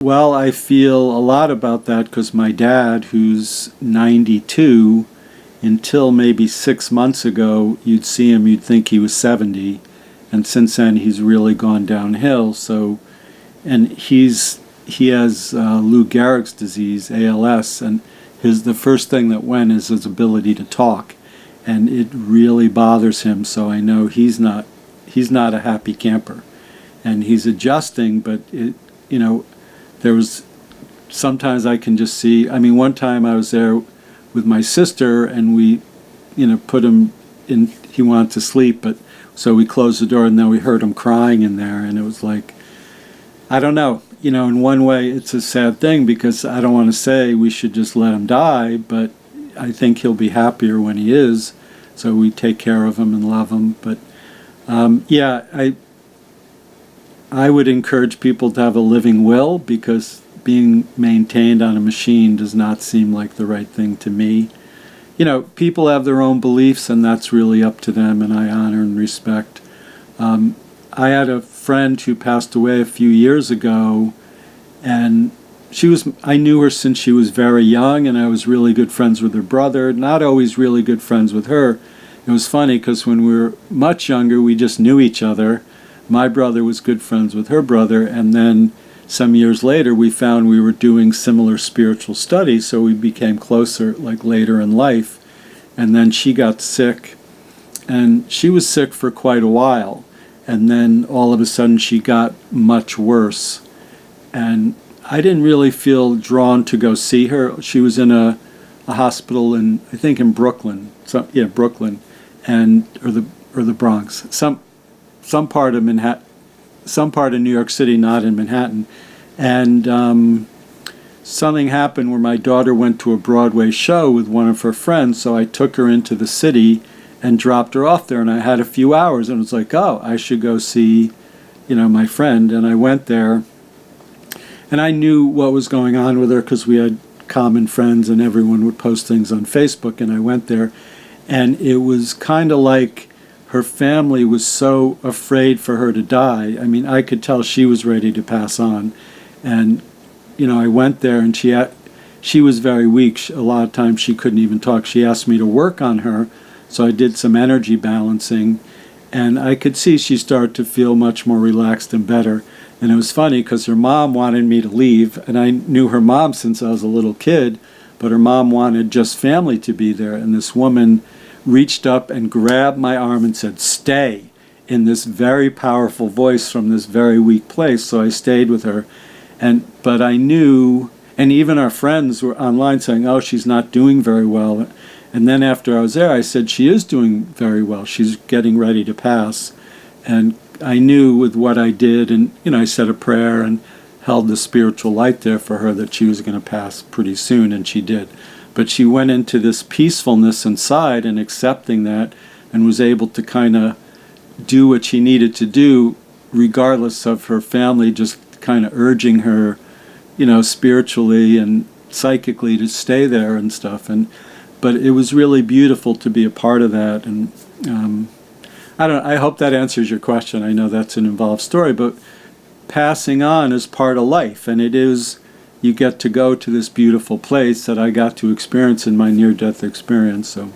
Well, I feel a lot about that because my dad, who's 92, until maybe 6 months ago, you'd see him, you'd think he was 70, and since then he's really gone downhill. So, and he has Lou Gehrig's disease, ALS, and the first thing that went is his ability to talk, and it really bothers him. So I know he's not a happy camper, and he's adjusting, but there was sometimes I can just see. I mean, one time I was there with my sister, and we, put him in. He wanted to sleep, but so we closed the door, and then we heard him crying in there, and it was like, I don't know. In one way, it's a sad thing because I don't want to say we should just let him die, but I think he'll be happier when he is. So we take care of him and love him. But I would encourage people to have a living will, because being maintained on a machine does not seem like the right thing to me. People have their own beliefs, and that's really up to them, and I honor and respect. I had a friend who passed away a few years ago, and I knew her since she was very young, and I was really good friends with her brother, not always really good friends with her. It was funny because when we were much younger, we just knew each other. My brother was good friends with her brother, and then some years later we found we were doing similar spiritual studies, so we became closer like later in life. And then she got sick, and she was sick for quite a while, and then all of a sudden she got much worse, and I didn't really feel drawn to go see her. She was in a hospital I think in Brooklyn, Brooklyn, or the Bronx, some part of Manhattan, some part of New York City, not in Manhattan. And something happened where my daughter went to a Broadway show with one of her friends, so I took her into the city and dropped her off there, and I had a few hours, and it was like, oh, I should go see, my friend. And I went there, and I knew what was going on with her because we had common friends, and everyone would post things on Facebook, and I went there, and it was kind of like her family was so afraid for her to die. I mean, I could tell she was ready to pass on. And, I went there, and she was very weak. A lot of times she couldn't even talk. She asked me to work on her, so I did some energy balancing, and I could see she started to feel much more relaxed and better. And it was funny because her mom wanted me to leave, and I knew her mom since I was a little kid, but her mom wanted just family to be there. And this woman reached up and grabbed my arm and said, "Stay," in this very powerful voice from this very weak place. So I stayed with her. But I knew, and even our friends were online saying, oh, she's not doing very well. And then after I was there, I said, she is doing very well. She's getting ready to pass. And I knew with what I did, and I said a prayer and held the spiritual light there for her, that she was going to pass pretty soon, and she did. But she went into this peacefulness inside and accepting that, and was able to kind of do what she needed to do, regardless of her family just kind of urging her, spiritually and psychically to stay there and stuff. But it was really beautiful to be a part of that. And I hope that answers your question. I know that's an involved story, but passing on is part of life, and it is. You get to go to this beautiful place that I got to experience in my near-death experience. So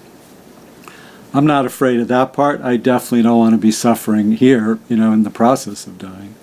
I'm not afraid of that part. I definitely don't want to be suffering here, in the process of dying.